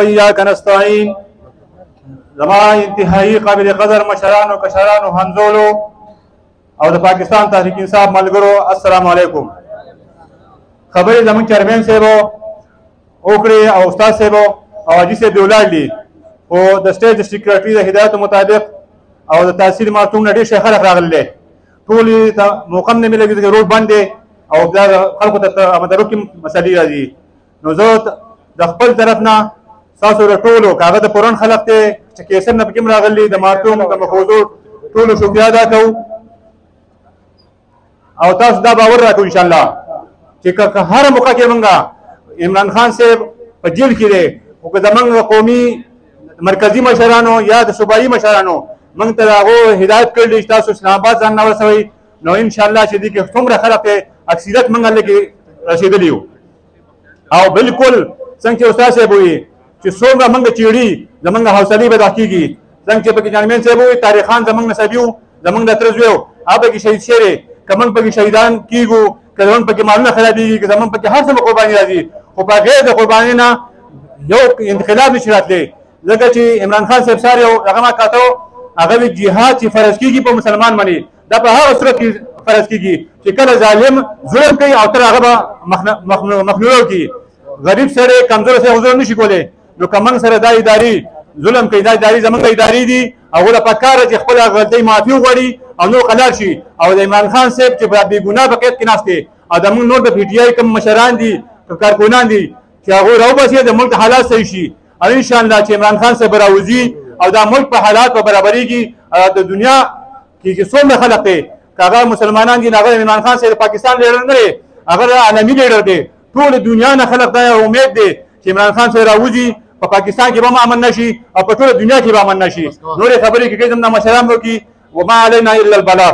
إياك نستعين زما انتهایی قابل قدر مشرانو کشرانو همزولو او د پاکستان تحریک انصاف ملګرو السلام علیکم. خبرې زمون چیرمن صاحب اوکړي او استاد صاحب او حاجی صاحب ولاړ او د سټیټ سیکریټری د هدایت مطابق او د تحصیل مارتون ډېر شیخ خلک راغلي ټول ته موقع نه ملګری د روډ باندې او د خلکو ته مدارو کې مسلې راځي. نو زه د خپل طرف نه تاسو ټولو کاغذ د پرون خلک ته چې کیسر نه پکې راغلي د مارتون د مخوزو ټولو شکریا ادا کوو او تاسو دا باور راکړو ان شاء الله چې هر موقع کې مونږه عمران خان صاحب په جیل کې دی او که زمونږ قومي مرکزی مشرانو یا د صوبایي مشرانو مونږ ته هغه هدایت کړل چې تاسو اسلام آباد ځان نه ورسوئ. نو ان شاء الله چې دې کې څومره خلک ته اکثریت مونږ لکه رسیدلی او بالکل څنګه چې استاد صاحب وي چې څومره موږ چیړي زمونږ حوصلې به دا کېږي څنګه چې پکې جانمین صاحب وایي تاریخان زمونږ نسبي وو زمونږ د تره زوی وو هغه پکې شهید شوی که موږ پکې شهیدان کېږو که زمونږ پکې مالونه خرابېږي که زمونږ پکې هر څه به قرباني راځي خو په غیر د قربانۍ نه یو انقلاب نشي راتلی ځکه چې عمران خان صاحب سار یو هغه ما کاته هغه وایي جهاد چې فرض کېږي په مسلمان باندې دا په هغه صورت کې فرض کېږي چې کله ظالم ظلم کوي او تر هغه به مخنوع کړي غریب سړی کمزور سړی ظلم نشي کولی. نو کمن سره دا اداري ظلم کوي دا اداري زمونږ اداري دي هغه له پکاره چې خپل غلطۍ معافي وغواړي او نو قلار شي او د عمران خان صاحب چې بې ګناه په قید کې ناست دی او زمونږ نور د پي ټي آی کوم مشران دي کارکونان دي چې هغوی راوباسي د ملک حالات صحیح شي او انشاءالله چې عمران خان صاحب راوځي او دا ملک په حالات به برابرېږي. د دنیا کې چې څومره خلک دی که هغه مسلمانان دي هغه عمران خان صاحب د پاکستان لیډر نه دی هغه عالمي لیډر دی ټول دنیا نه خلک دا امید دی چې عمران خان صاحب راوځي په پاکستان کې به امن نشي او په ټول دنیا کې به امن نشي. نورې خبرې کې کوم نه مشران وکړي وما علينا الا البلاغ.